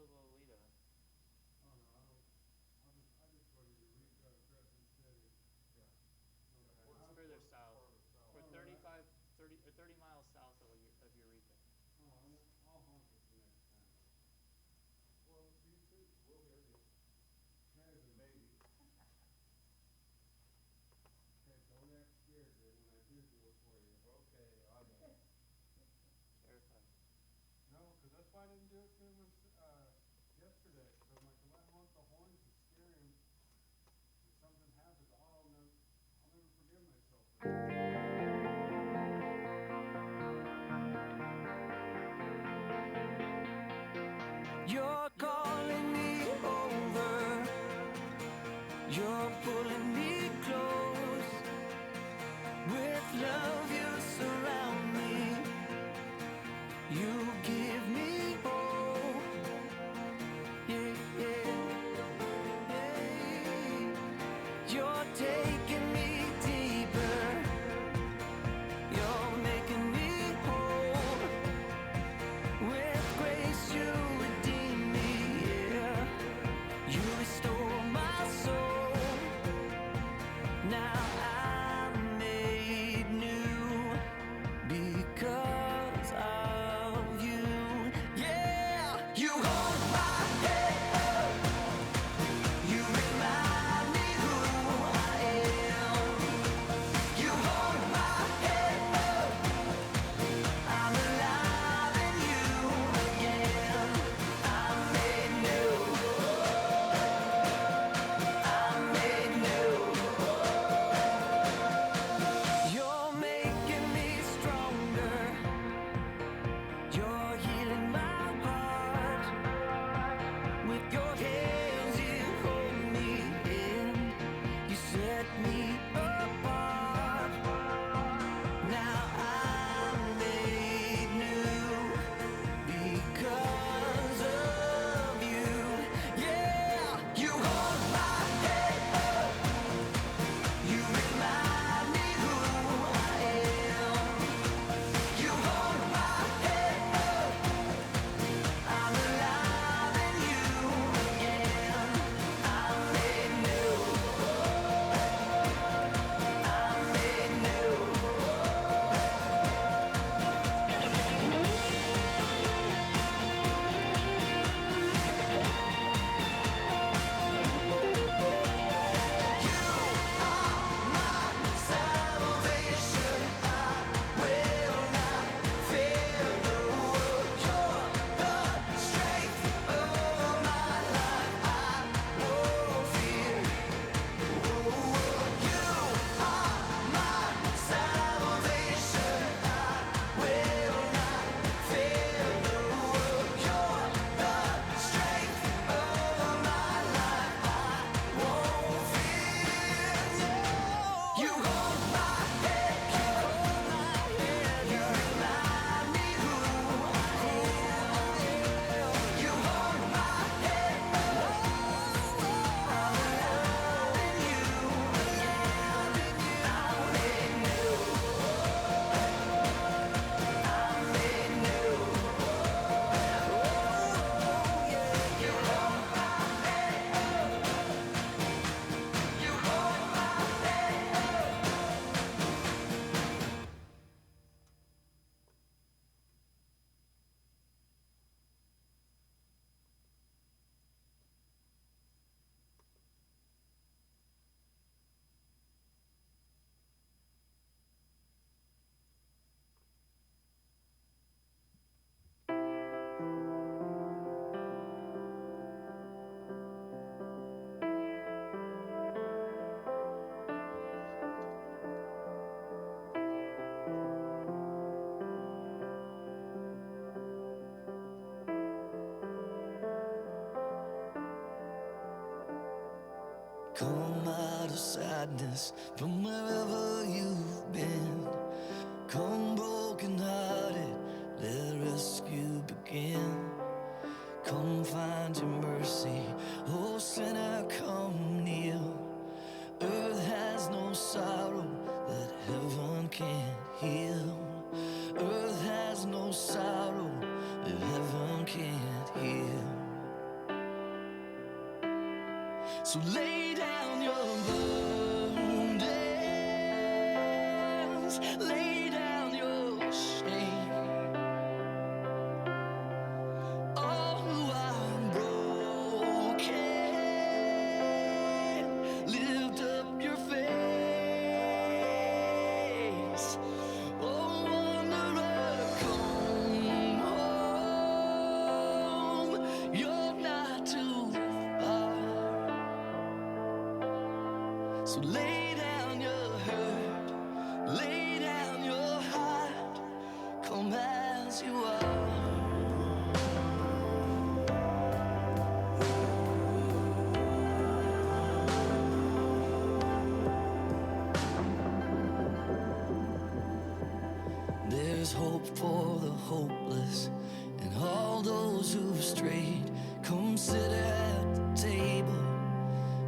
to Lolita? Oh, no, I don't, I just go to Eureka, Crescent City. Yeah. Okay. It's further south. We're All right. 30 miles south of Eureka. Oh, I'll honk it the next time. Well, you too, we'll hear you. Kevin, Maybe. okay, don't act scared then when I do it for you. Okay, I know. Terrified. No, because that's why I didn't do it to him yesterday. So I'm like, if I honk the horn to scare him, if something happens, I'll never forgive myself for that. You're calling me over. You're pulling me close. With love you surround me. You give me hope. Yeah, yeah, yeah. You're taking me deeper. You're making me whole. With grace you redeem me, yeah. You restore my soul. Now I'm made new because of you. Yeah, you hold my head up. You remind me who I am. You hold my head up. I'm alive in you again. I'm made new. I'm made new. You're making me stronger. You're healing my heart. With your hands you hold me in. You set me apart. Now I'm made new because of you. Yeah, you hold my head up. You remind me who I am. You hold my head up. I'm alive in you again. I'm made new. I'm made new. Salvation, I will not fear the world. You're the strength of my life. I won't fear. You are my salvation. I will not fear the world. You're the strength of my life. I won't fear. You hold my head. You hold my head. You remind me who I am. You hold my head. I'm alive in you again. I'm made new. I'm made new. You hold my head. You hold my head. Come out of sadness from wherever you've been. Come broken hearted, let rescue begin. Come find your mercy, oh sinner, come kneel. Earth has no sorrow that heaven can't heal. Earth has no sorrow that heaven can't heal. So lay down your burdens, lay down your shame. Oh, I'm broken. Lift up your face. Oh, wanderer, come home. You're not too far. So lay down your hurt, lay down your heart, come as you are. There's hope for the hopeless and all those who've strayed. Come sit at the table,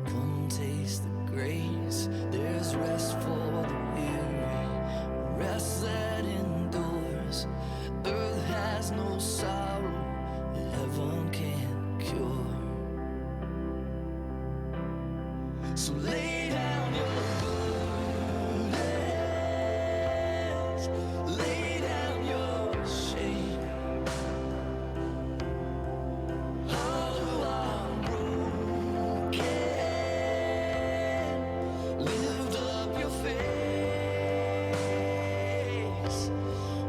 come taste the grace. There's rest for the weary, rest that endures. Earth has no sorrow that heaven can't cure. So lay down your burdens, lay down your shame. Oh, I'm broken. Lift up your face.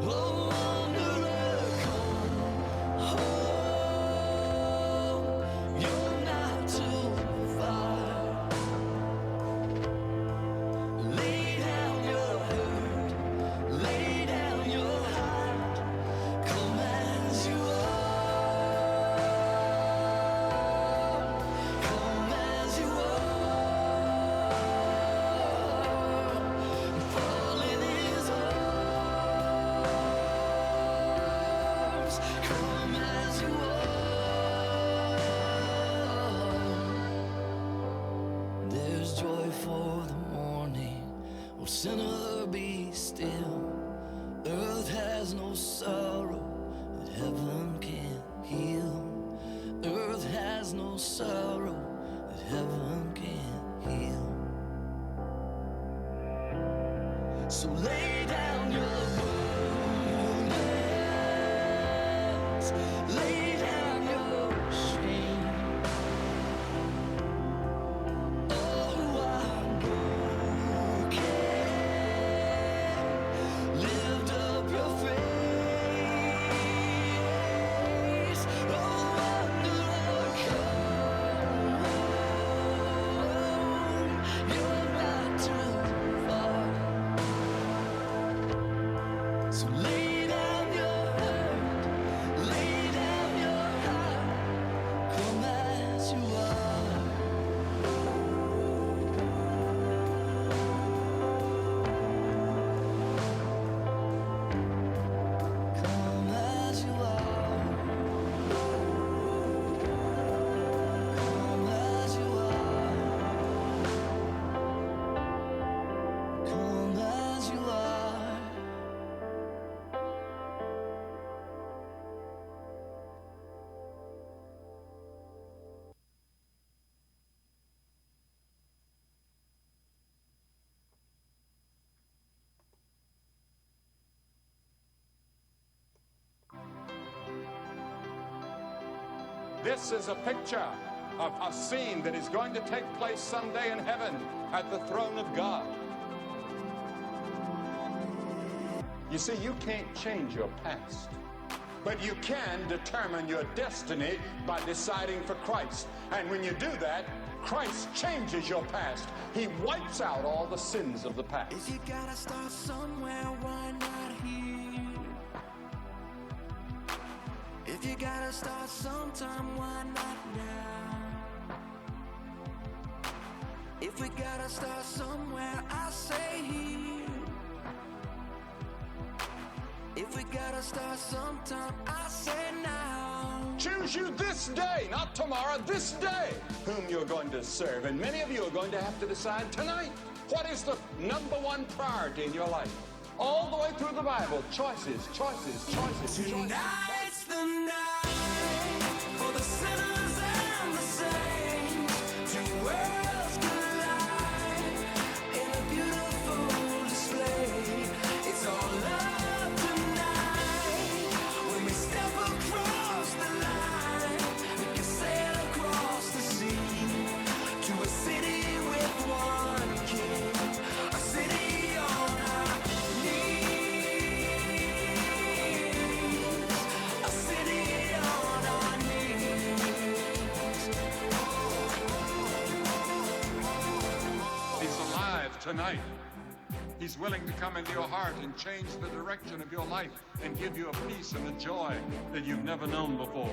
Oh, wanderer, come home. You're not too far. Lay down your hurt, lay down your heart. Come as you are, come as you are. Fall in His arms. Come as you are. There's joy for the morning. Oh, sinner, be still. Earth has no sorrow that heaven can't heal. Earth has no sorrow that heaven can't heal. So lay down your burdens, lay down your shame. Oh, I'm broken. Lift up your face. Oh, wanderer, come home. You're not too far. So lay down your hurt, lay down your heart. Come as you are. Come as you are. Come as you are. Come as you are. This is a picture of a scene that is going to take place someday in heaven at the throne of God. You see, you can't change your past, but you can determine your destiny by deciding for Christ. And when you do that, Christ changes your past. He wipes out all the sins of the past. If you gotta start somewhere, why not here? If you gotta start sometime, why not now? If we gotta start somewhere, I say here. If we gotta start sometime, I say now. Choose you this day, not tomorrow, this day, whom you're going to serve. And many of you are going to have to decide tonight, what is the number one priority in your life? All the way through the Bible, choices, choices, choices, choices. Tonight's the night for the sinners and the saints to tonight. He's willing to come into your heart and change the direction of your life and give you a peace and a joy that you've never known before.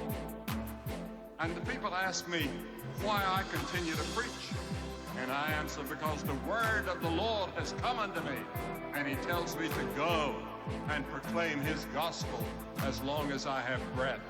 And the people ask me why I continue to preach. And I answer, because the word of the Lord has come unto me, and he tells me to go and proclaim his gospel as long as I have breath.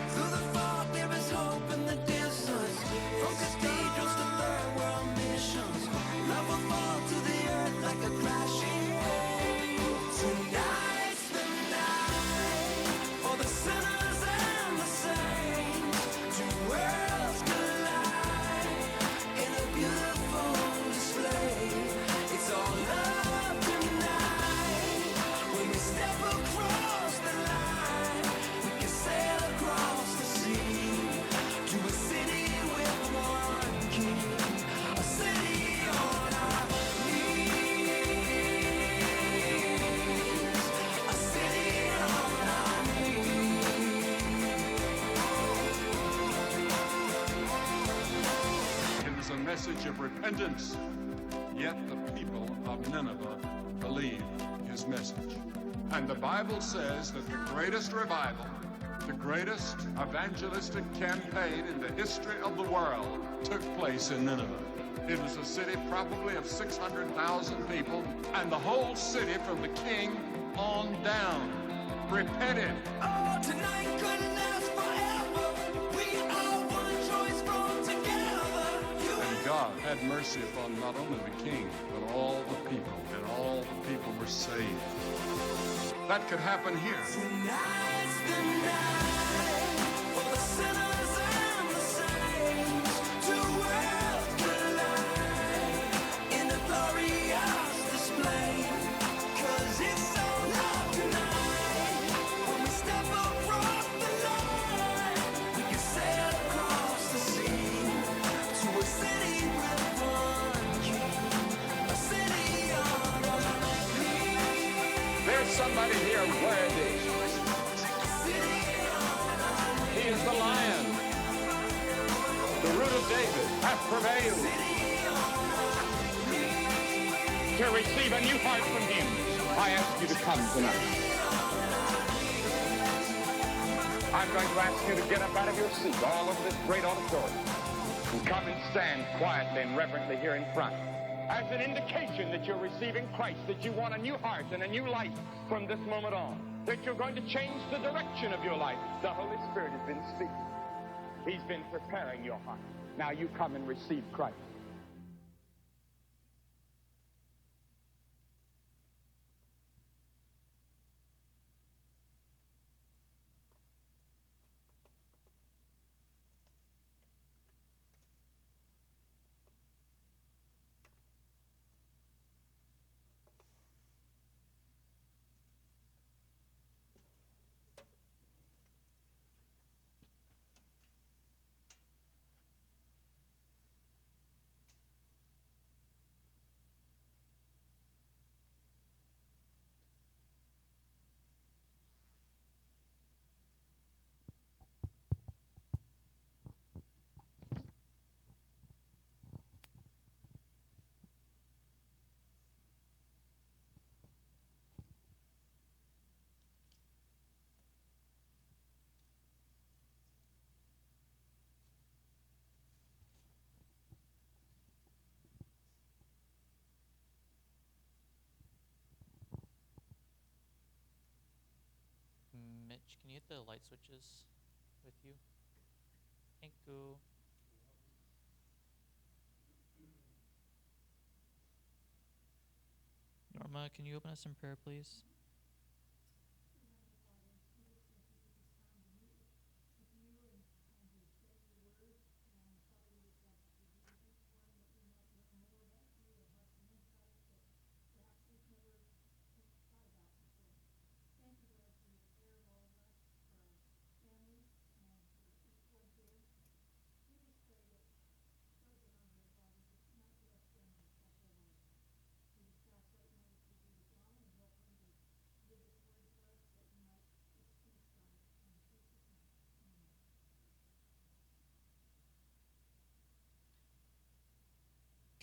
Through the fog there is hope in the distance. From cathedrals to third world missions, love will fall to the earth like a crashing wave. Tonight's the night for the sinners and the saints. Two worlds collide in a beautiful display. It's all love tonight. When we step across the line, we can sail across the sea to a city with one king, a city on our knees, a city on our knees. It was a message of repentance, yet the people of Nineveh believed his message. And the Bible says that the greatest revival, the greatest evangelistic campaign in the history of the world took place in Nineveh. It was a city probably of 600,000 people, and the whole city from the king on down repented. Oh, tonight couldn't last forever. We are one choice from together. You And God had mercy upon not only the king, but all the people, and all the people were saved. That could happen here. Tonight's the night for the sinners and the saints. Two worlds collide in a glorious display. 'Cause it's so love tonight. When we step across the line, we can sail across the sea to a city with one king, a city on our knees. There's somebody here worthy. He is the Lion. The root of David hath prevailed. To receive a new heart from him, I ask you to come tonight. I'm going to ask you to get up out of your seat all over this great auditorium and come and stand quietly and reverently here in front as an indication that you're receiving Christ, that you want a new heart and a new life from this moment on, that you're going to change the direction of your life. The Holy Spirit has been speaking. He's been preparing your heart. Now you come and receive Christ. Mitch, can you hit the light switches with you? Thank you. Norma, can you open us in prayer, please?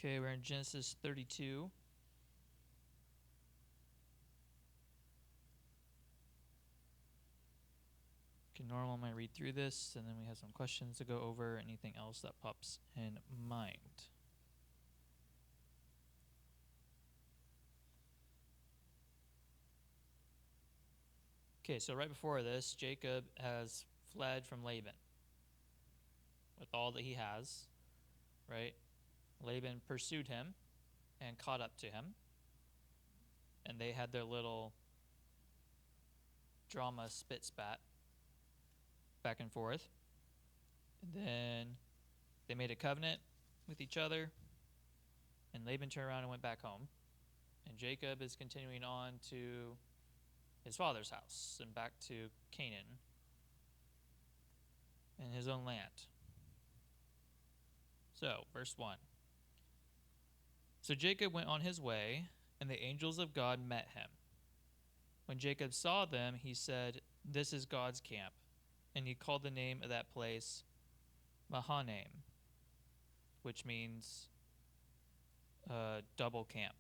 Okay, we're in Genesis 32. Okay, normal, I'm going to read through this, and then we have some questions to go over, anything else that pops in mind. Okay, so right before this, Jacob has fled from Laban with all that he has, right? Laban pursued him and caught up to him, and they had their little drama spit spat back and forth. And then they made a covenant with each other, and Laban turned around and went back home. And Jacob is continuing on to his father's house and back to Canaan and his own land. So, verse 1. So Jacob went on his way, and the angels of God met him. When Jacob saw them, he said, "This is God's camp." And he called the name of that place Mahanaim, which means double camp.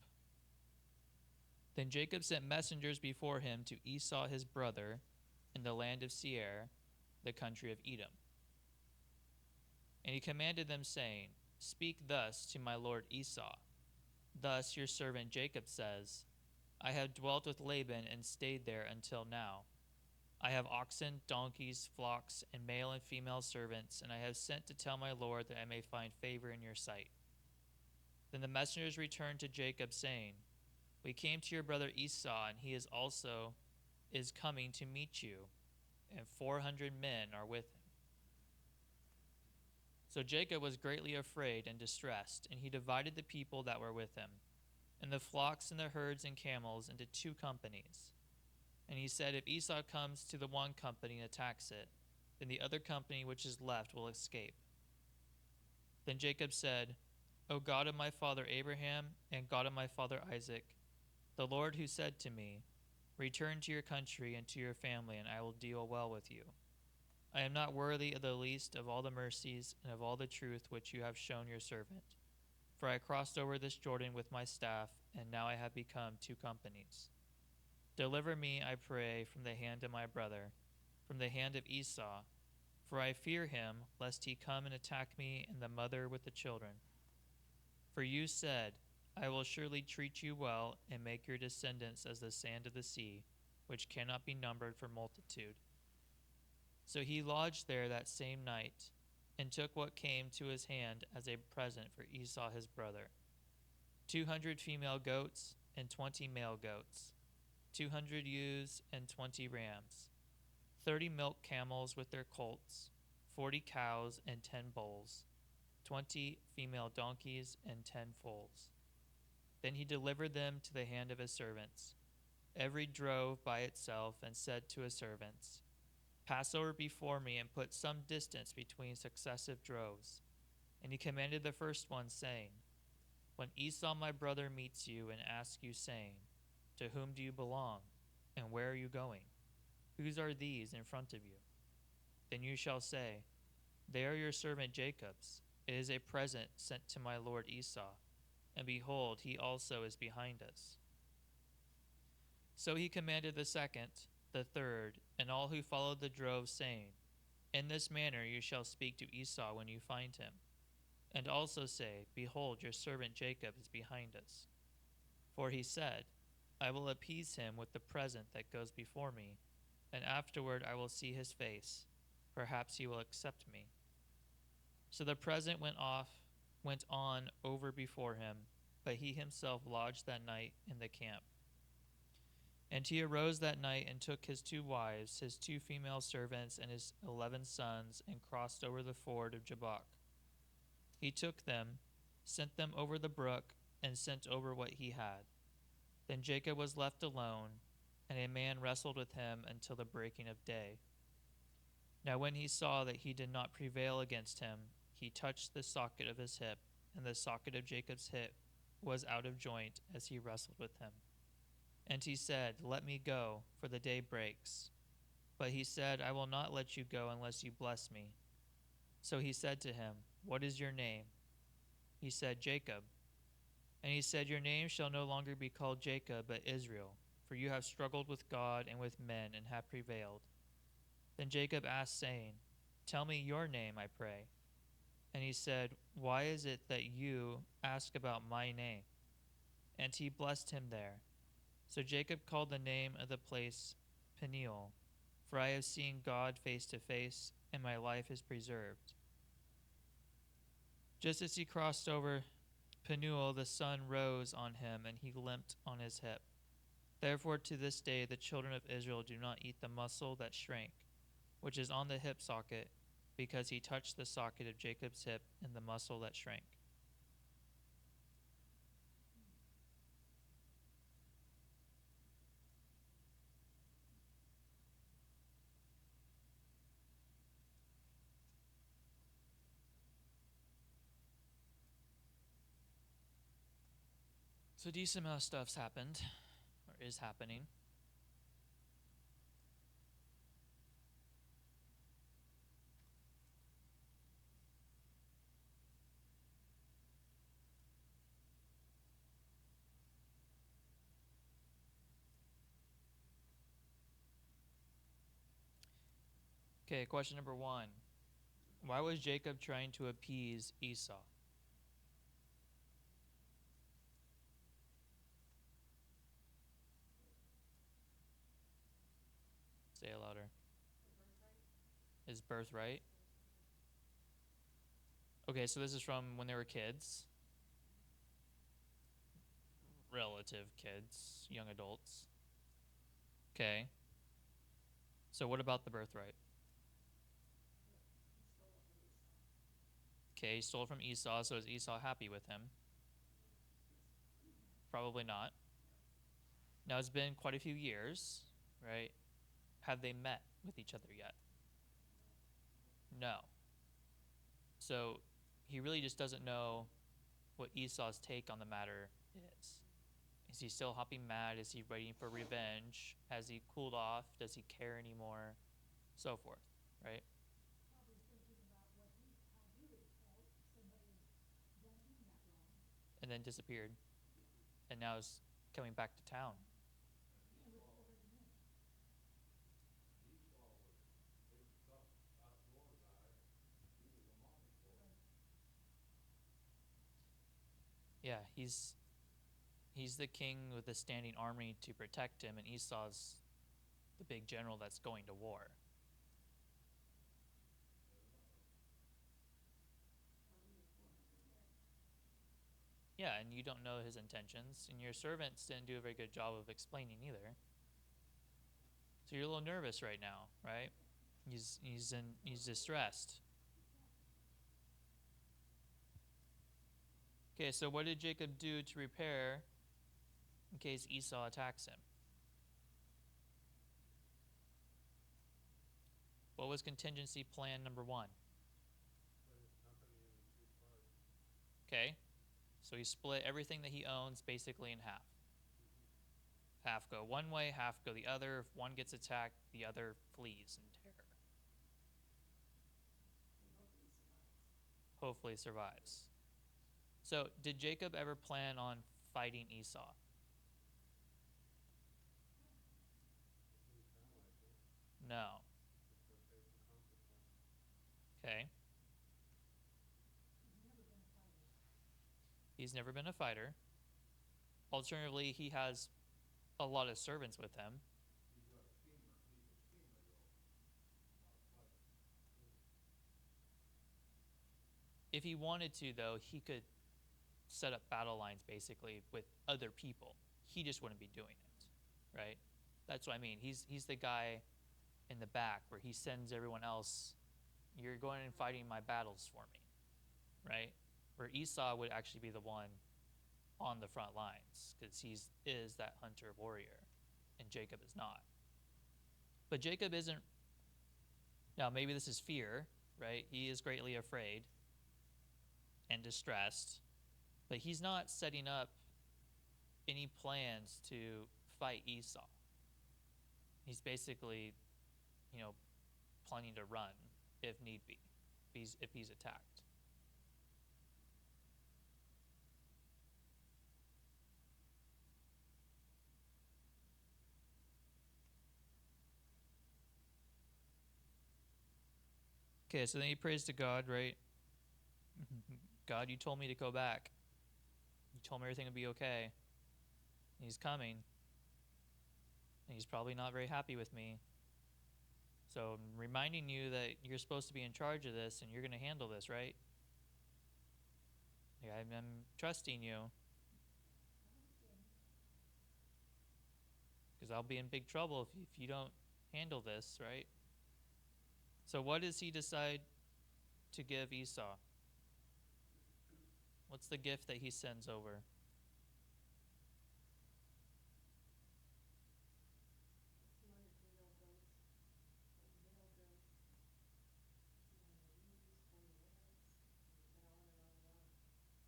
Then Jacob sent messengers before him to Esau his brother in the land of Seir, the country of Edom. And he commanded them, saying, "Speak thus to my lord Esau. Thus your servant Jacob says, I have dwelt with Laban and stayed there until now. I have oxen, donkeys, flocks, and male and female servants, and I have sent to tell my lord that I may find favor in your sight." Then the messengers returned to Jacob, saying, "We came to your brother Esau, and he is coming to meet you, and 400 men are with him." So Jacob was greatly afraid and distressed, and he divided the people that were with him, and the flocks and the herds and camels into 2 companies. And he said, "If Esau comes to the one company and attacks it, then the other company which is left will escape." Then Jacob said, "O God of my father Abraham and God of my father Isaac, the Lord who said to me, 'Return to your country and to your family, and I will deal well with you,' I am not worthy of the least of all the mercies and of all the truth which you have shown your servant. For I crossed over this Jordan with my staff, and now I have become 2 companies. Deliver me, I pray, from the hand of my brother, from the hand of Esau, for I fear him, lest he come and attack me and the mother with the children. For you said, I will surely treat you well and make your descendants as the sand of the sea, which cannot be numbered for multitude." So he lodged there that same night, and took what came to his hand as a present for Esau his brother: 200 female goats and 20 male goats, 200 ewes and 20 rams, 30 milk camels with their colts, 40 cows and 10 bulls, 20 female donkeys and 10 foals. Then he delivered them to the hand of his servants, every drove by itself, and said to his servants, "Pass over before me and put some distance between successive droves." And he commanded the first one, saying, "When Esau my brother meets you and asks you, saying, 'To whom do you belong, and where are you going? Whose are these in front of you?' Then you shall say, 'They are your servant Jacob's. It is a present sent to my lord Esau, and behold, he also is behind us.'" So he commanded the second, the third, and all who followed the drove, saying, "In this manner you shall speak to Esau when you find him, and also say, Behold, your servant Jacob is behind us. For he said, I will appease him with the present that goes before me, and afterward I will see his face. Perhaps he will accept me." So the present went on over before him, but he himself lodged that night in the camp. And he arose that night and took his 2 wives, his 2 female servants, and his 11 sons, and crossed over the ford of Jabbok. He took them, sent them over the brook, and sent over what he had. Then Jacob was left alone, and a man wrestled with him until the breaking of day. Now when he saw that he did not prevail against him, he touched the socket of his hip, and the socket of Jacob's hip was out of joint as he wrestled with him. And he said, "Let me go, for the day breaks." But he said, "I will not let you go unless you bless me." So he said to him, "What is your name?" He said, "Jacob." And he said, "Your name shall no longer be called Jacob, but Israel, for you have struggled with God and with men and have prevailed." Then Jacob asked, saying, "Tell me your name, I pray." And he said, "Why is it that you ask about my name?" And he blessed him there. So Jacob called the name of the place Peniel, for I have seen God face to face, and my life is preserved. Just as he crossed over Penuel, the sun rose on him, and he limped on his hip. Therefore to this day the children of Israel do not eat the muscle that shrank, which is on the hip socket, because he touched the socket of Jacob's hip and the muscle that shrank. So a decent amount of stuff's happened, or is happening. Okay, question number 1. Why was Jacob trying to appease Esau? Say it louder. His birthright. Okay, so this is from when they were kids. Relative kids, young adults. Okay. So what about the birthright? Okay, he stole from Esau, so is Esau happy with him? Probably not. Now it's been quite a few years, right? Have they met with each other yet? No. So he really just doesn't know what Esau's take on the matter is. Is he still hopping mad? Is he waiting for revenge? Has he cooled off? Does he care anymore? So forth, right? And then disappeared. And now is coming back to town. Yeah, he's the king with a standing army to protect him, and Esau's the big general that's going to war. Yeah, and you don't know his intentions, and your servants didn't do a very good job of explaining either. So you're a little nervous right now, right? He's distressed. Okay, so what did Jacob do to prepare in case Esau attacks him? What was contingency plan number 1? Okay, so he split everything that he owns basically in half. Half go one way, half go the other. If one gets attacked, the other flees in terror. Hopefully survives. So, did Jacob ever plan on fighting Esau? No. Okay. He's never been a fighter. Alternatively, he has a lot of servants with him. If he wanted to, though, he could set up battle lines basically with other people. He just wouldn't be doing it, right? That's what I mean. He's the guy in the back where he sends everyone else, "You're going and fighting my battles for me," right? Where Esau would actually be the one on the front lines because he is that hunter warrior, and Jacob is not. But Jacob isn't. Now maybe this is fear, right? He is greatly afraid and distressed, but he's not setting up any plans to fight Esau. He's basically, planning to run if need be, if he's attacked. Okay, so then he prays to God, right? God, you told me to go back. You told me everything would be okay. And he's coming. And he's probably not very happy with me. So I'm reminding you that you're supposed to be in charge of this and you're going to handle this, right? Yeah, I'm trusting you. Because I'll be in big trouble if you don't handle this, right? So what does he decide to give Esau? What's the gift that he sends over?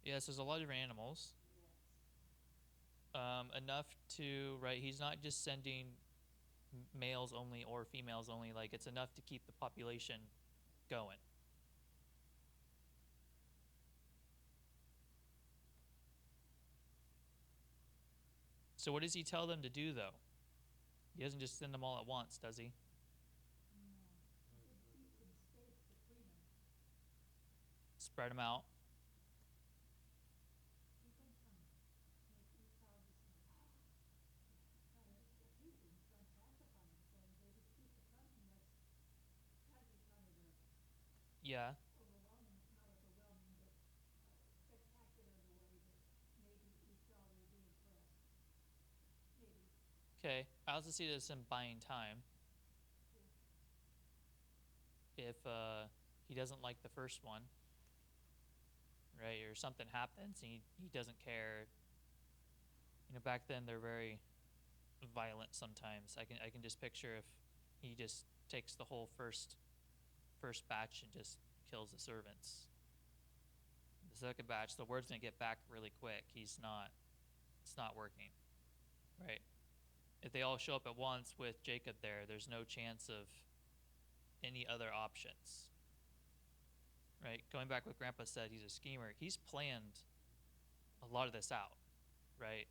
Yes, there's a lot of different animals. Enough to, right, he's not just sending males only or females only, like it's enough to keep the population going. So what does he tell them to do, though? He doesn't just send them all at once, does he? Spread them out. Yeah. Okay. I also see this as him buying time. If he doesn't like the first one, right, or something happens and he doesn't care. You know, back then they're very violent sometimes. I can just picture if he just takes the whole first batch and just kills the servants. The second batch, the word's gonna get back really quick. It's not working, right? If they all show up at once with Jacob there, there's no chance of any other options, right? Going back what Grandpa said, he's a schemer. He's planned a lot of this out, right?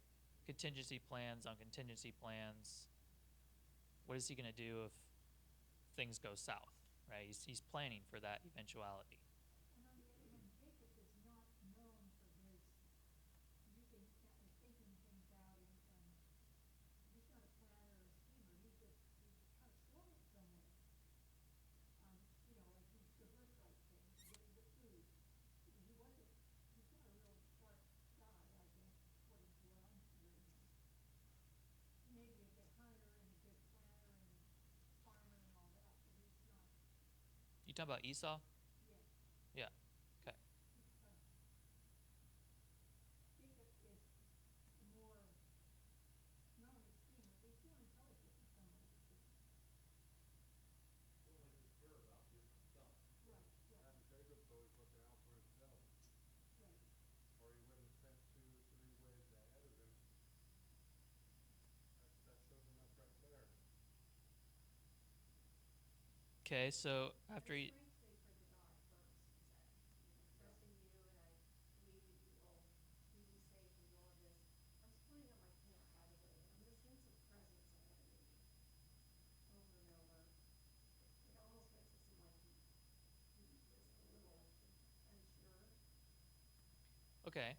Contingency plans on contingency plans. What is he gonna do if things go south, right? He's planning for that eventuality. You talking about Esau? Yeah. Okay. Well, they just care about different stuff. And Jacob's always looking out for himself. Or he wouldn't have sent 2 or 3 ways ahead of him. That shows enough right there. Okay, so after he Okay.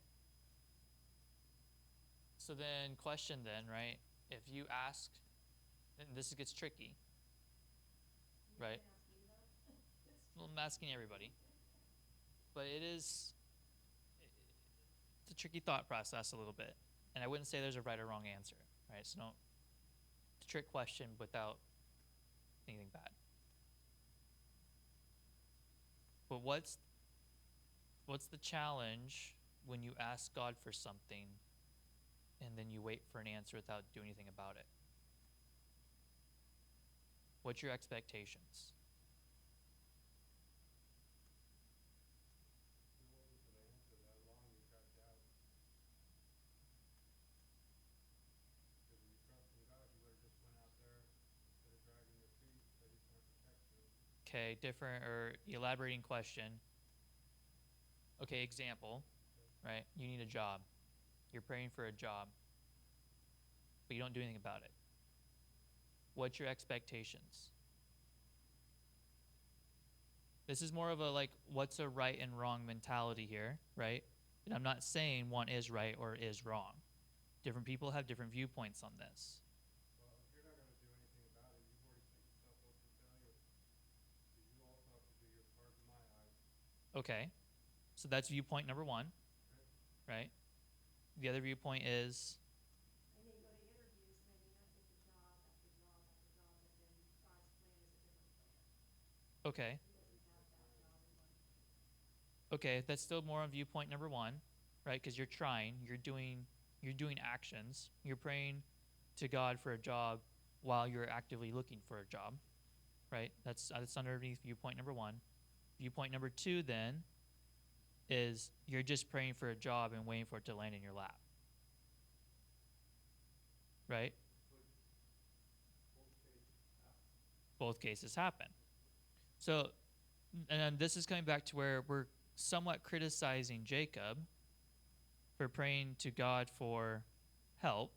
So then question then, right? If you ask, and this gets tricky, right? Well, I'm asking everybody. But it's a tricky thought process a little bit. And I wouldn't say there's a right or wrong answer, right? So don't, it's a trick question without anything bad. But what's the challenge when you ask God for something and then you wait for an answer without doing anything about it? What's your expectations? You waiting for the answer that long, you got doubt. Because if you trust in God, you would have just went out there instead of dragging your feet, said he's going to protect you. Okay, different or elaborating question. Okay, example, right? You need a job. You're praying for a job, but you don't do anything about it. What's your expectations? This is more of a like what's a right and wrong mentality here, right? And I'm not saying one is right or is wrong. Different people have different viewpoints on this. Well, if you're not gonna do anything about it, you've already set yourself up for failure. So you also have to do your part in my eyes. Okay. So that's viewpoint number one, Okay? right? The other viewpoint is And then go to interviews, maybe not get the job after job after job, but then God's plan is a different plan. okay. He doesn't have that job in mind. Okay, that's still more on viewpoint number one, right? Because you're trying, you're doing actions, you're praying to God for a job while you're actively looking for a job, right? That's underneath viewpoint number one. Viewpoint number two then is you're just praying for a job and waiting for it to land in your lap, right? Both cases happen. So, and this is coming back to where we're somewhat criticizing Jacob for praying to God for help,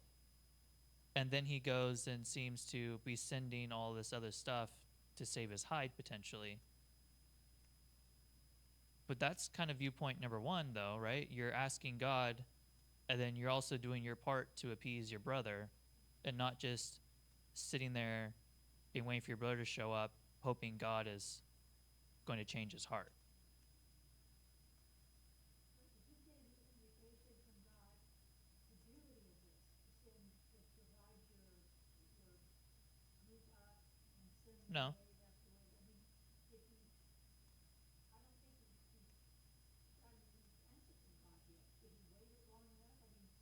and then he goes and seems to be sending all this other stuff to save his hide potentially. But that's kind of viewpoint number one, though, right? You're asking God, and then you're also doing your part to appease your brother, and not just sitting there and waiting for your brother to show up, hoping God is going to change his heart. But did you get an invitation from God to do any of this, to provide your group up and send them No. wave after wave? I mean, did he, I don't think he gotten any answer from God yet. Did he wait it long enough? I mean,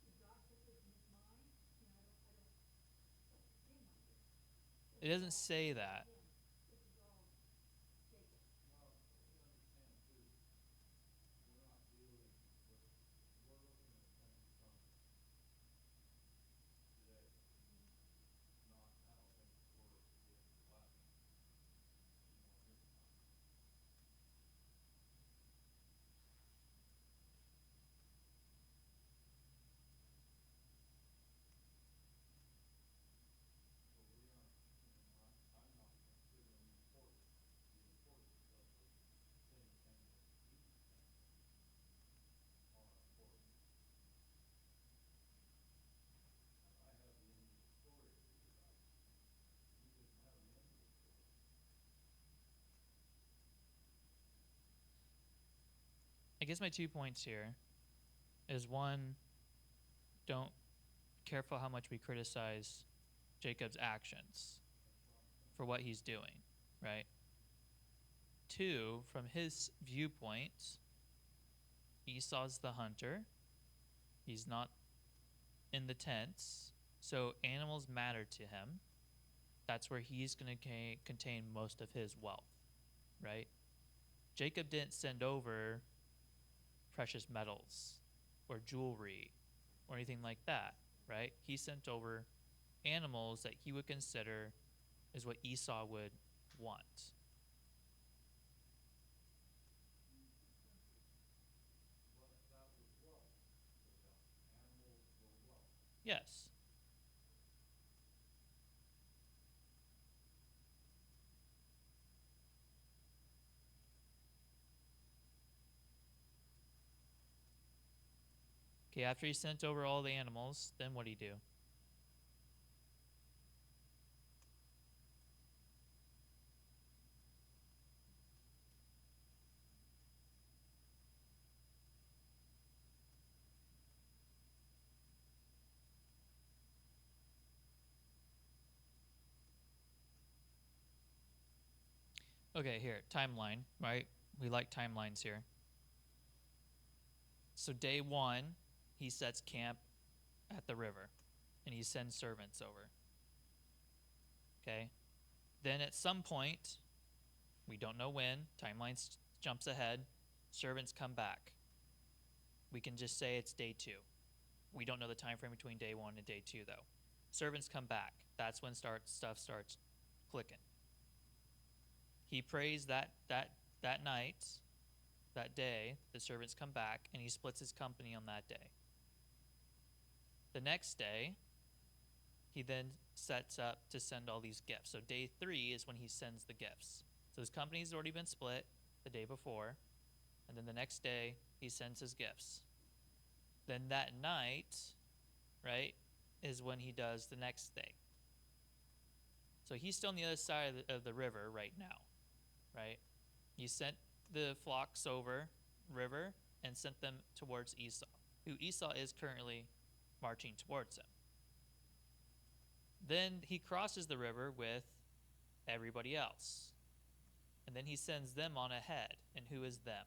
did God put this in his mind? You know, what's the thing on this? It doesn't say that. This is all Jacob. Well, we understand too, we're not dealing with, we're looking at things from today. Not, I don't think we're in the last, his time. So we aren't, I'm not considering the importance of the same thing that he's saying are important. I have the end of the story figured out. He didn't have the end of the story. I guess my 2 points here is one, don't careful how much we criticize Jacob's actions for what he's doing, right? Two, from his viewpoint, Esau's the hunter. He's not in the tents, so animals matter to him. That's where he's going to contain most of his wealth, right? Jacob didn't send over precious metals or jewelry or anything like that, right? He sent over animals that he would consider is what Esau would want. But that was wealth to them. Animals were wealth. Yes. Okay, after he sent over all the animals, then what did he do? Okay, here, timeline, right? We like timelines here. So day one, he sets camp at the river and he sends servants over. Okay? Then at some point, we don't know when, timeline jumps ahead, servants come back. We can just say it's day two. We don't know the time frame between day one and day two, though. Servants come back. That's when stuff starts clicking. He prays that night, that day, the servants come back, and he splits his company on that day. The next day, he then sets up to send all these gifts. So day 3 is when he sends the gifts. So his company's already been split the day before, and then the next day he sends his gifts. Then that night, right, is when he does the next thing. So he's still on the other side of the river right now, right? He sent the flocks over river and sent them towards Esau, who Esau is currently marching towards him. Then he crosses the river with everybody else. And then he sends them on ahead. And who is them?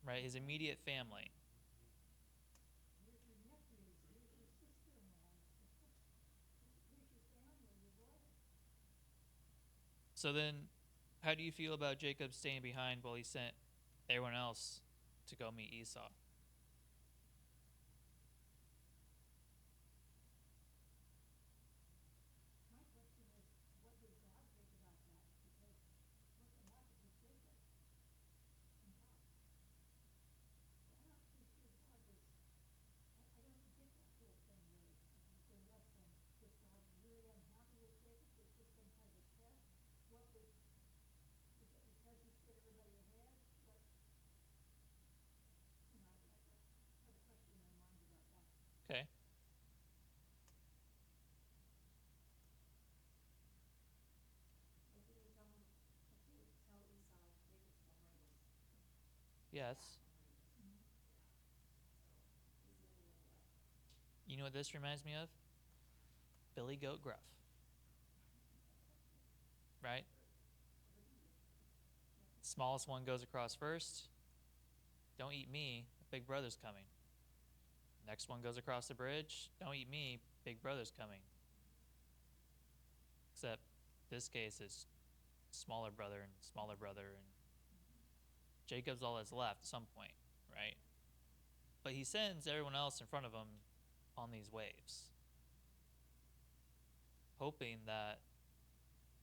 Right, his immediate family. Here's your nephews, here's your sister-in-law, here's your family, your brother. So then, how do you feel about Jacob staying behind while he sent everyone else to go meet Esau? My question is, what did God think about that? Because look what happened with Jacob and God. I'm not too sure God was, I don't get that whole thing really, unless was God really unhappy with Jacob? Was this some kind of a test? What was it because he sent everybody ahead? What, I have a question in my mind about that. Okay. Yes. You know what this reminds me of? Billy Goat Gruff. Right? Smallest one goes across first. Don't eat me, Big Brother's coming. Next one goes across the bridge. Don't eat me, Big Brother's coming. Except this case is smaller brother, and Jacob's all that's left at some point, right? But he sends everyone else in front of him on these waves, hoping that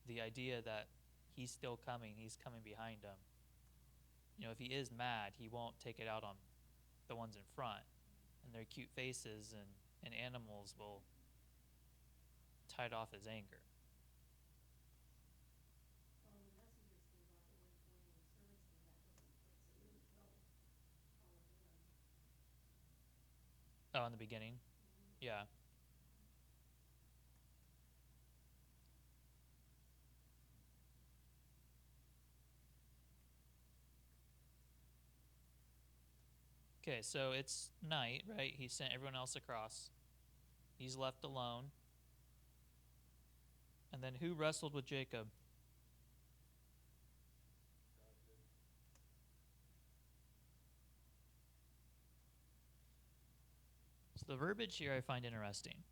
the idea that he's still coming, he's coming behind him. You know, if he is mad, he won't take it out on the ones in front, and their cute faces and animals will tide off his anger. Well, the messengers came back at 1:20 and servants came back at 1:20, so he didn't tell all of them. Oh, in the beginning? Yeah. Okay, so it's night, right? He sent everyone else across. He's left alone. And then who wrestled with Jacob? So the verbiage here I find interesting.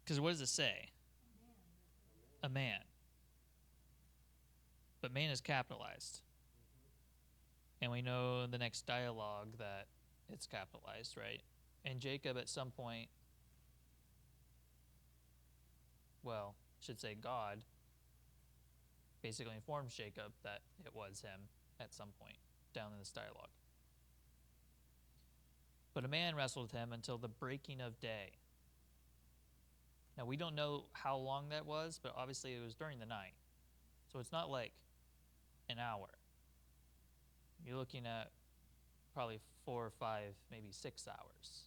Because what does it say? A man. But man is capitalized. And we know in the next dialogue that it's capitalized, right? And Jacob at some point, well, I should say God, basically informs Jacob that it was him at some point down in this dialogue. But a man wrestled with him until the breaking of day. Now, we don't know how long that was, but obviously it was during the night. So it's not like an hour. You're looking at probably 4 or 5, maybe 6 hours.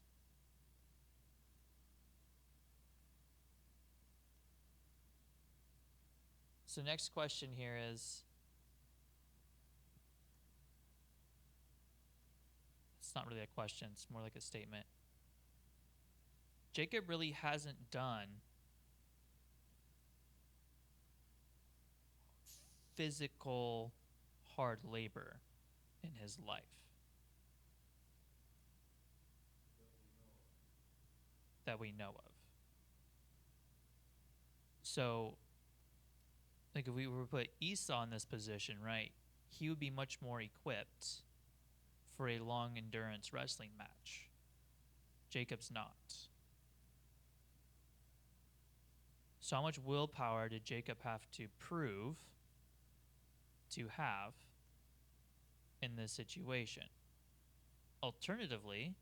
So next question here is, it's not really a question, it's more like a statement. Jacob really hasn't done physical hard labor in his life that we know of. So, like if we were to put Esau in this position, right, he would be much more equipped for a long endurance wrestling match. Jacob's not. So how much willpower did Jacob have to prove to have in this situation? Alternatively,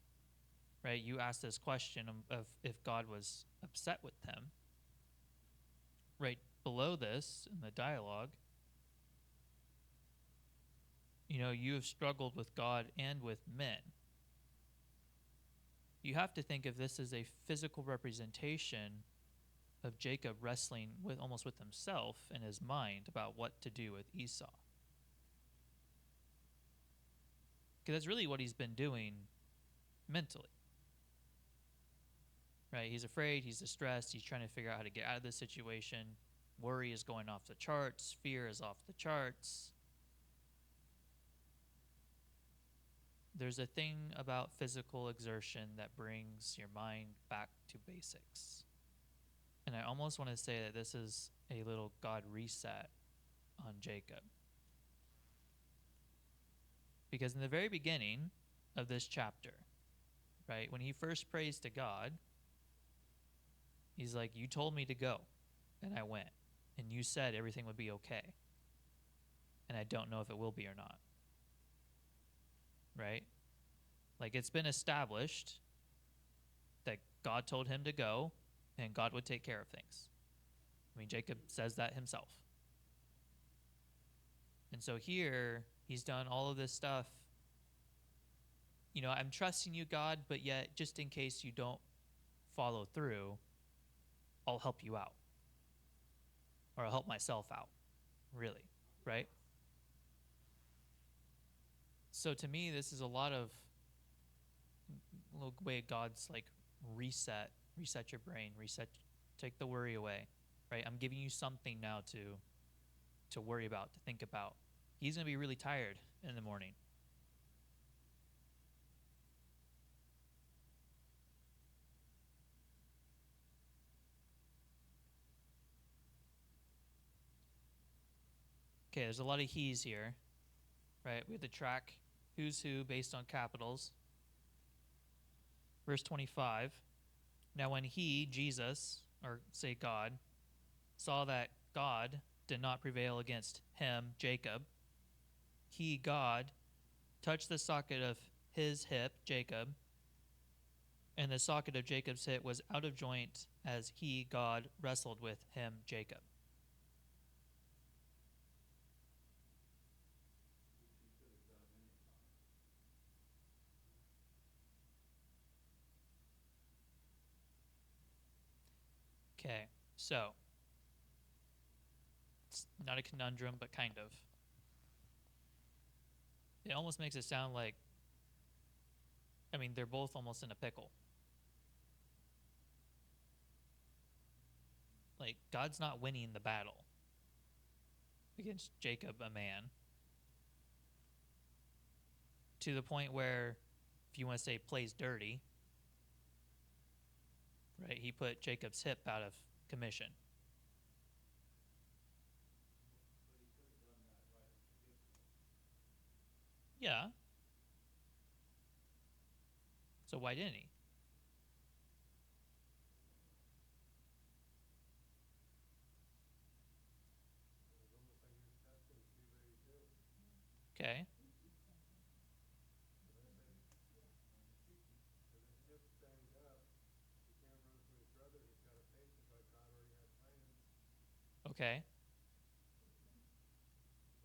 right? You asked this question of if God was upset with them. Right below this in the dialogue, you have struggled with God and with men. You have to think of this as a physical representation of Jacob wrestling almost with himself in his mind about what to do with Esau. Because that's really what he's been doing mentally. Right? He's afraid, he's distressed, he's trying to figure out how to get out of this situation. Worry is going off the charts, fear is off the charts. There's a thing about physical exertion that brings your mind back to basics. And I almost want to say that this is a little God reset on Jacob. Because in the very beginning of this chapter, right, when he first prays to God, he's like, you told me to go, and I went. And you said everything would be okay. And I don't know if it will be or not. Right? Like, it's been established that God told him to go, and God would take care of things. I mean, Jacob says that himself. And so here, he's done all of this stuff. I'm trusting you, God, but yet, just in case you don't follow through, I'll help you out. Or I'll help myself out, really, right? So to me, this is a lot of way God's like reset your brain, take the worry away, right? I'm giving you something now to worry about, to think about. He's going to be really tired in the morning. Okay, there's a lot of he's here, right? We have to track who's who based on capitals. Verse 25, now when he, Jesus, or say God, saw that God did not prevail against him, Jacob, he, God, touched the socket of his hip, Jacob, and the socket of Jacob's hip was out of joint as he, God, wrestled with him, Jacob. Okay, so it's not a conundrum, but kind of. It almost makes it sound like, they're both almost in a pickle. Like, God's not winning the battle against Jacob, a man, to the point where, if you want to say plays dirty, right, he put Jacob's hip out of commission. Yeah. So why didn't he? Okay. Okay.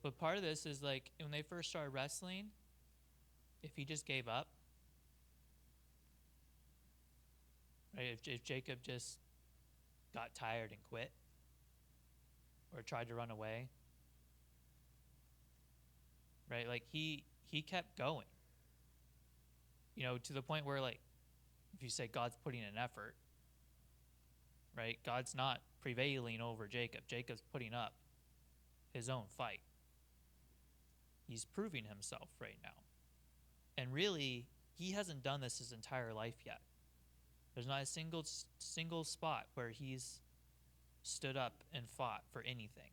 But part of this is like when they first started wrestling, if he just gave up, right? If Jacob just got tired and quit or tried to run away, right? Like he kept going, to the point where, like, if you say God's putting an effort, right? God's not prevailing over Jacob. Jacob's putting up his own fight. He's proving himself right now. And really, he hasn't done this his entire life yet. There's not a single spot where he's stood up and fought for anything.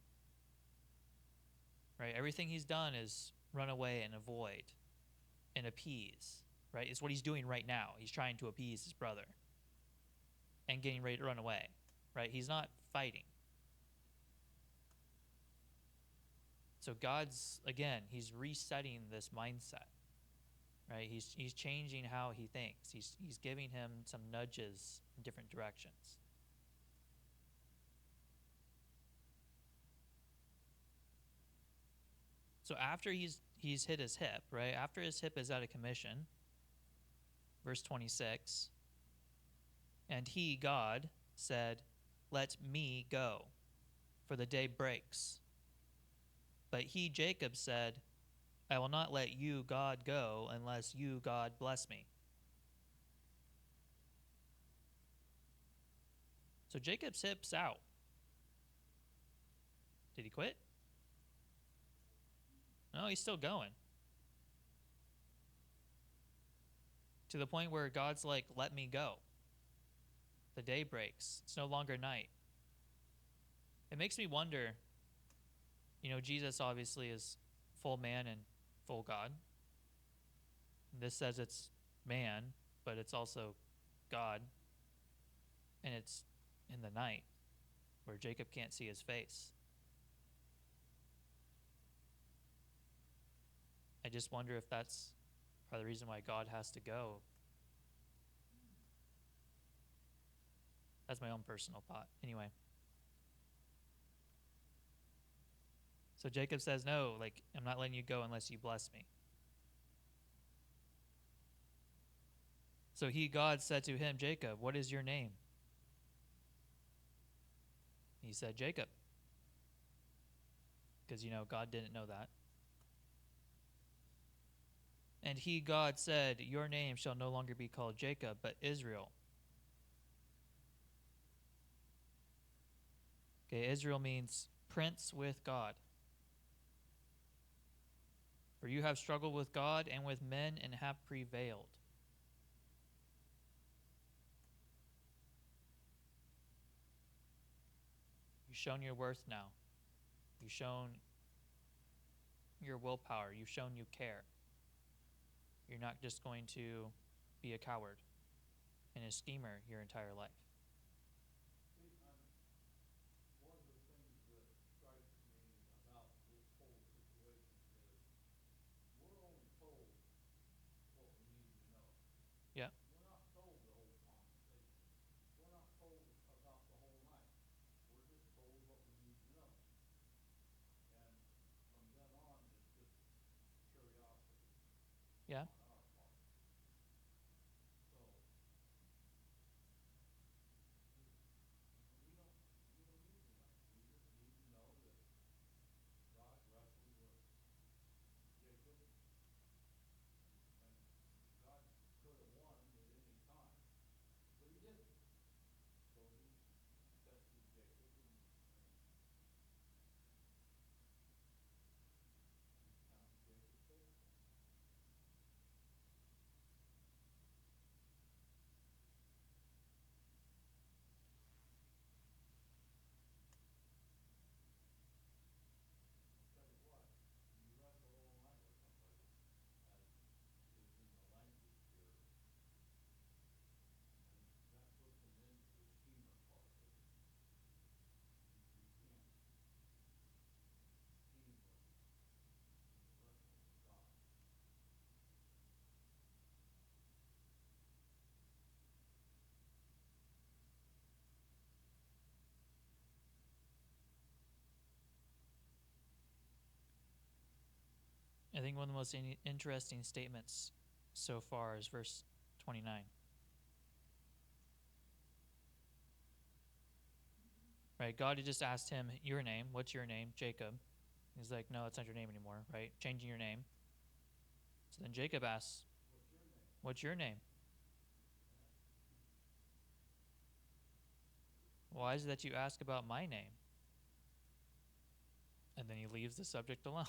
Right? Everything he's done is run away and avoid and appease. Right? It's what he's doing right now. He's trying to appease his brother and getting ready to run away. Right? He's not fighting. So God's, again, he's resetting this mindset. right? He's changing how he thinks. He's giving him some nudges in different directions. So after he's hit his hip, right? After his hip is out of commission, verse 26, and he, God, said, "Let me go, for the day breaks." But he, Jacob, said, "I will not let you, God, go unless you, God, bless me." So Jacob's hip's out. Did he quit? No, he's still going. To the point where God's like, "Let me go." The day breaks. It's no longer night. It makes me wonder, Jesus obviously is full man and full God. This says it's man, but it's also God. And it's in the night where Jacob can't see his face. I just wonder if that's part of the reason why God has to go. That's my own personal thought. Anyway. So Jacob says, "No, I'm not letting you go unless you bless me." So he, God, said to him, "Jacob, what is your name?" He said, "Jacob." Because, God didn't know that. And he, God, said, "Your name shall no longer be called Jacob, but Israel." Okay, Israel means prince with God. For you have struggled with God and with men and have prevailed. You've shown your worth now. You've shown your willpower. You've shown you care. You're not just going to be a coward and a schemer your entire life. See, one of the things that strikes me about this whole situation is we're only told what we need to know. Yeah. We're not told the whole conversation. We're not told about the whole night. We're just told what we need to know. And from then on, it's just curiosity Yeah. on our part. So, we don't need to know. We just need to know that God wrestled with Jacob, and God could have won at any time, but he didn't. So he tested Jacob and found Jacob faithful. I'll tell you what, when you wrestle all night with somebody, as is in the language here, and that puts them into the schemer part of it. You can't scheme when you're wrestling with God. I think one of the most interesting statements so far is verse 29. Right? God had just asked him, "Your name, what's your name?" Jacob. He's like, "No, it's not your name anymore," right? Changing your name. So then Jacob asks, What's your name? "What's your name?" "Why is it that you ask about my name?" And then he leaves the subject alone.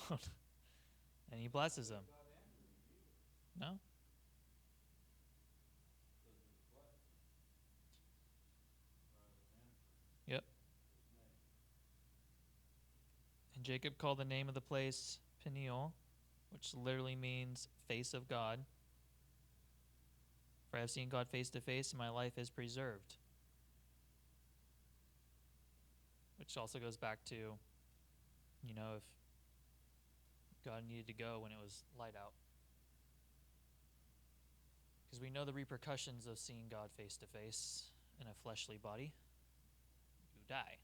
And he blesses him. God answered him either, No? because it's blessed him rather than answered Yep. his name. And Jacob called the name of the place Peniel, which literally means face of God. For I have seen God face to face, and my life is preserved. Which also goes back to, if God needed to go when it was light out. Because we know the repercussions of seeing God face to face in a fleshly body. You die.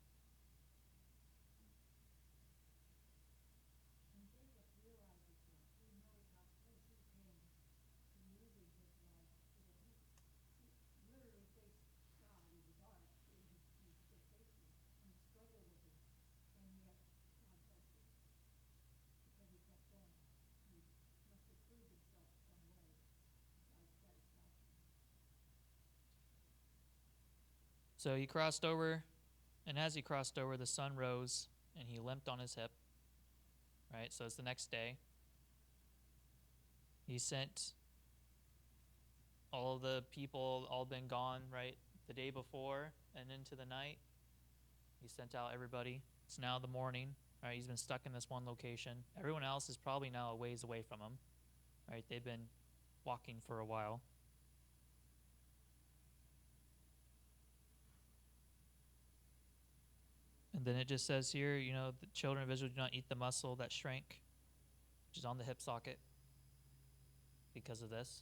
And Jacob realizes that. He knows how close he came to losing his life. You know, he literally faced God in the dark. He still faced him and struggled with him. And yet God blessed him because he kept going. He must have proved himself some way to God's satisfaction. So he crossed over, and as he crossed over, the sun rose, and he limped on his hip. Right? So it's the next day. He sent all the people, all been gone, right? The day before and into the night. He sent out everybody. It's now the morning, right? He's been stuck in this one location. Everyone else is probably now a ways away from him, right? They've been walking for a while. And then it just says here, you know, the children of Israel do not eat the muscle that shrank, which is on the hip socket, because of this.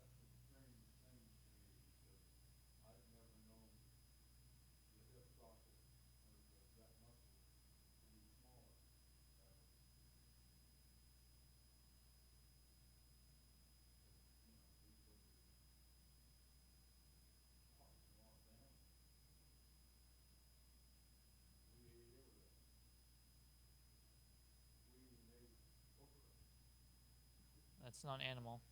That's a strange thing to me because I've never known the hip socket or that muscle to be smaller. Ever. You know, these are awful lost animals. We ate everything. We even ate okra. That's not animal.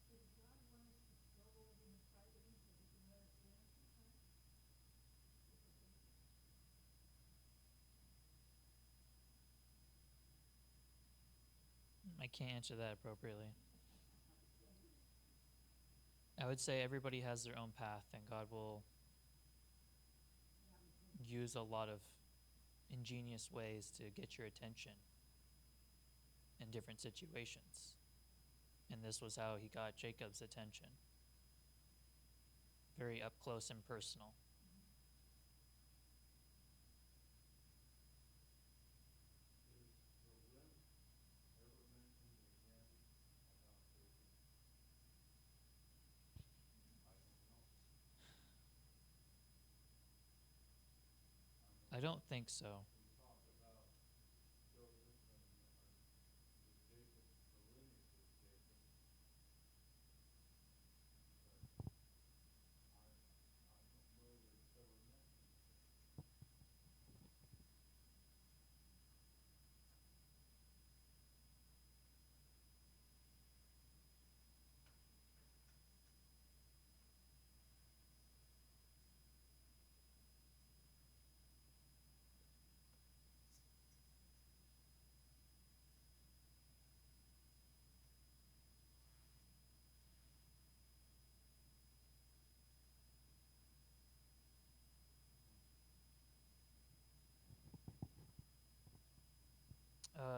Does God want us to struggle with him in privately so he can let us in sometimes? It's okay. I can't answer that appropriately. I would say everybody has their own path, and God will use a lot of ingenious ways to get your attention in different situations. And this was how he got Jacob's attention. Very up close and personal. Is the limp ever mentioned again about Jacob? I don't know. I don't think so. We talk about Joseph and the Jacob, the lineage of Jacob, but I don't know that it's ever mentioned.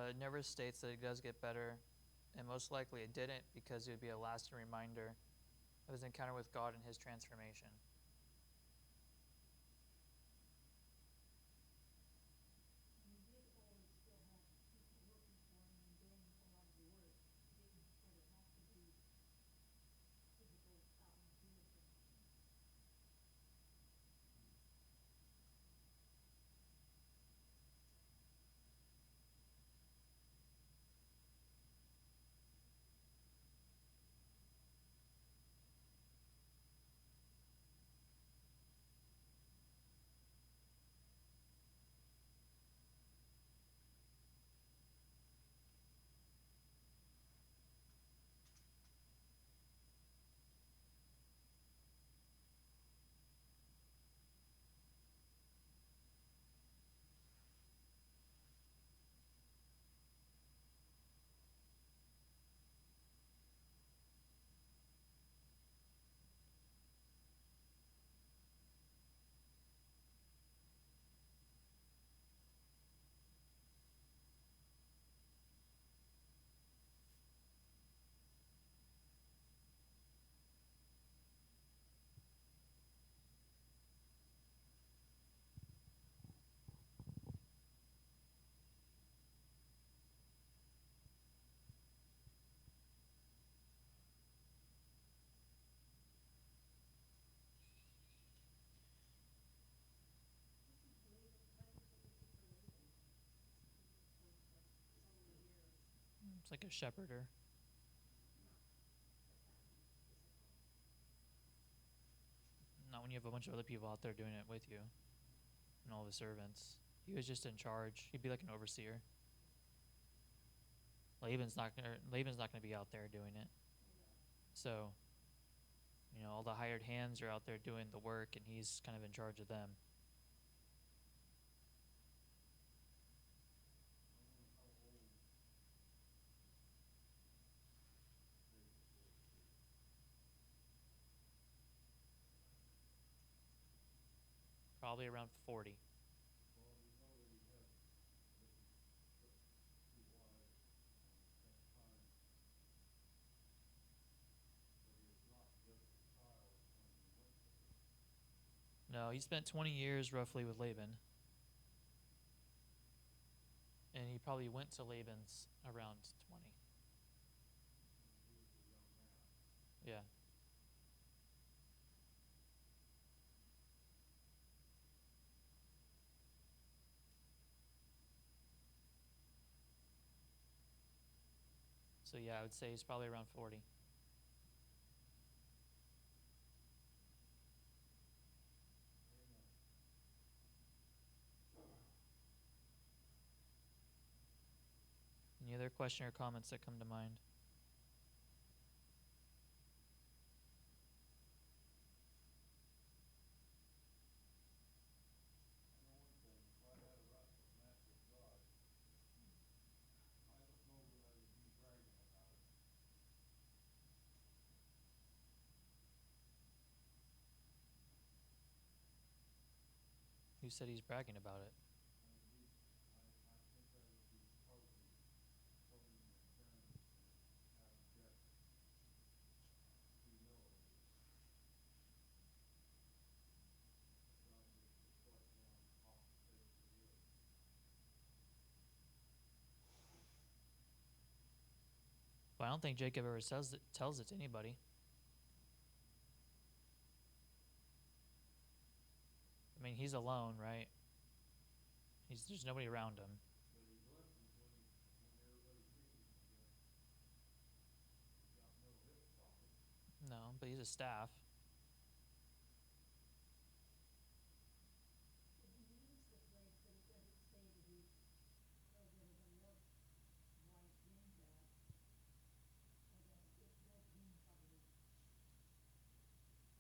It never states that it does get better, and most likely it didn't, because it would be a lasting reminder of his encounter with God and his transformation. And he did always still have people working for him and doing a lot of the work. He didn't sort of have to be physical out in the field for him. like a shepherder. Not when you have a bunch of other people out there doing it with you and all the servants. He was just in charge. He'd be like an overseer. Laban's not gonna be out there doing it. So, all the hired hands are out there doing the work, and he's kind of in charge of them. Probably around 40. Well, we know that he had two wives at that time, but he was not just a child when he went there. No, he spent 20 years roughly with Laban. And he probably went to Laban's around 20. He was a young man. Yeah. So yeah, I would say he's probably around 40. Any other question or comments that come to mind? I know one thing, if I had a wrestling match with God, I don't know that I would be bragging about it. Who said he's bragging about it? I think I would be probably showing my friends and abject humility. God just reflect down off the face of the earth. But I don't think Jacob ever tells it to anybody. I mean, he's alone, right? There's nobody around him. But he listens when everybody's speaking, I guess. He's got no hip pocket. No, but he's a staff. But he used the phrase, but it doesn't say that he tells everybody else why it means that. Or that it does mean probably. I forget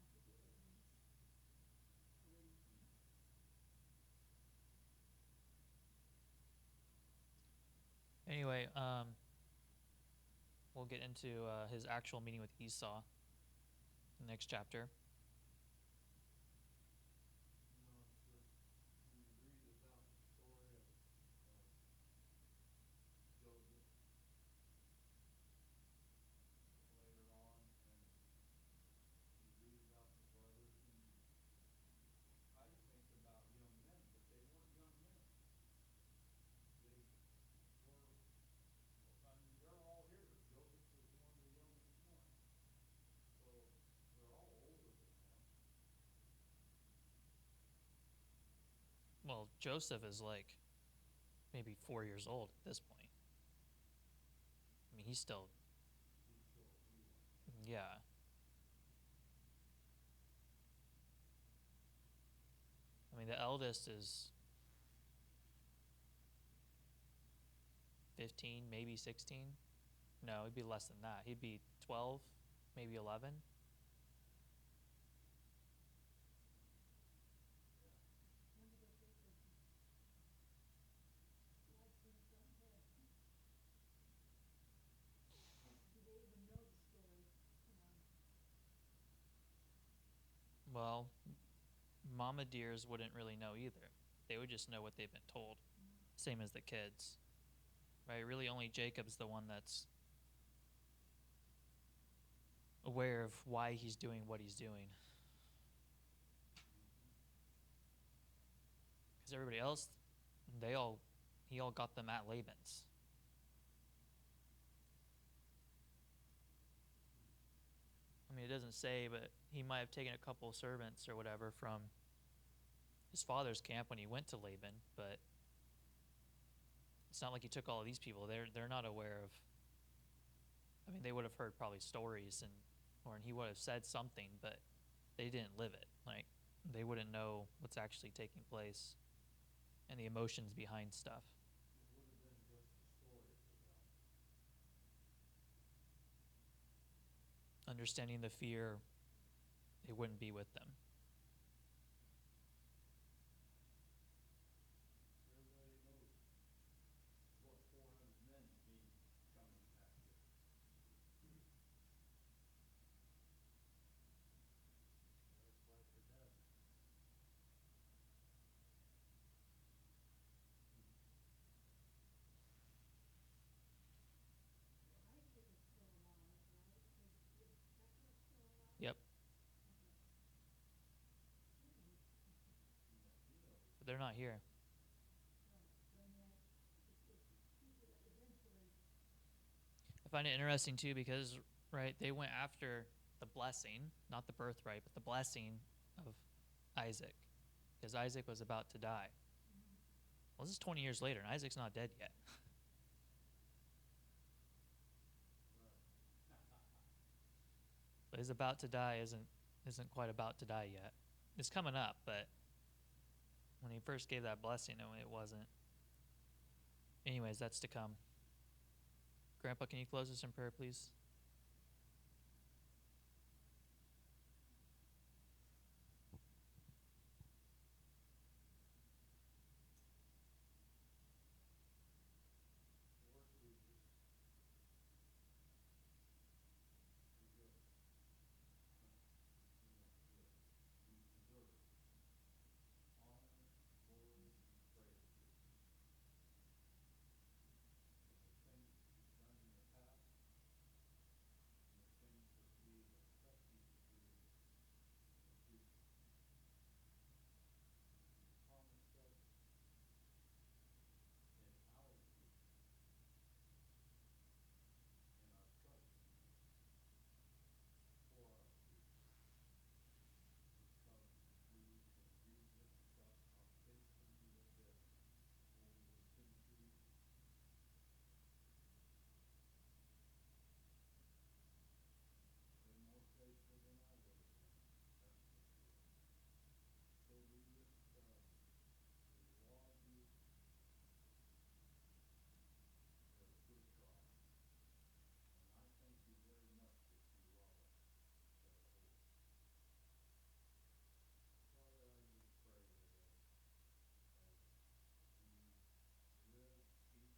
what it means. Anyway, we'll get into his actual meeting with Esau in the next chapter. It's just, when you read about the story of Joseph later on, and you read about the brothers, and I think about young men, but they weren't young men. They were, I mean, they're all here. Joseph was one of the youngest ones. So they're all older than him. Well, Joseph is like maybe 4 years old at this point. I mean, he's still, He's still a wee one. yeah. I mean, the eldest is 15, maybe 16. No, he'd be less than that. He'd be 12, maybe 11. When did they say Christmas? Lights in the front there. Do they even know the story? Well, mama deers wouldn't really know either. They would just know what they've been told. Same as the kids. Right? Really only Jacob's the one that's aware of why he's doing what he's doing. Because everybody else, he all got them at Laban's. I mean, it doesn't say, but he might have taken a couple of servants or whatever from his father's camp when he went to Laban, but it's not like he took all of these people. They're not aware of I mean, they would have heard probably stories or he would have said something, but they didn't live it. Like, they wouldn't know what's actually taking place and the emotions behind stuff. It would have been just a story for them. Understanding the fear, it wouldn't be with them. Everybody knows what 400 men mean coming back here. That's like the dead. Isaac is still alive, right? Is Becca still alive? Yep. But they're not here. I find it interesting too because, right, they went after the blessing, not the birthright, but the blessing of Isaac, because Isaac was about to die. Well, this is 20 years later, and Isaac's not dead yet. But his about to die isn't quite about to die yet. It's coming up, but when he first gave that blessing, it wasn't. Anyways, that's to come. Grandpa, can you close us in prayer, please? Lord, we just forgive us. You deserve honor, glory, and praise for the things that you've done in the past and the things that we expect you to do in the future. You promised us in our future and our trust in you for our future. Because we can read this about how faithful you have been over the centuries. Way more faithful than I would have been, that's for sure. So we just laud you for a good God. And I thank you very much that you love us as a whole. Father, I just pray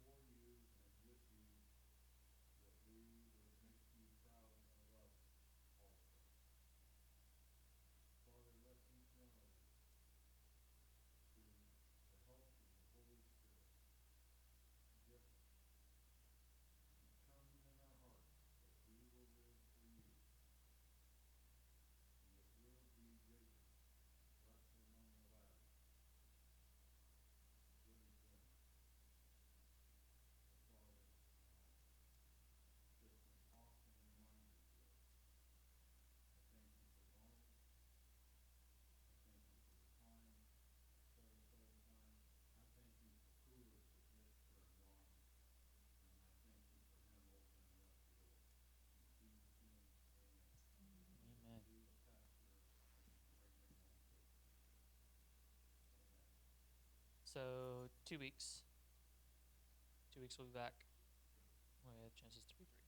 that as we live each day for you and with you, that we would make you proud of us also. Father, let each one of us, through the help of the Holy Spirit, just determine in our hearts that we will live for you and that we'll be Jacob, left among the ladders, good as them. Father, just an awesome reminder to us. I thank you for Ronald. I thank you for the time, set aside time. I thank you for coolers that Mitch turned on. And I thank you for him opening up the door. In Jesus' name, amen. Amen. Be the pastor and bring them home safely. Amen. So 2 weeks. 2 weeks we'll be back. We have chances to be free.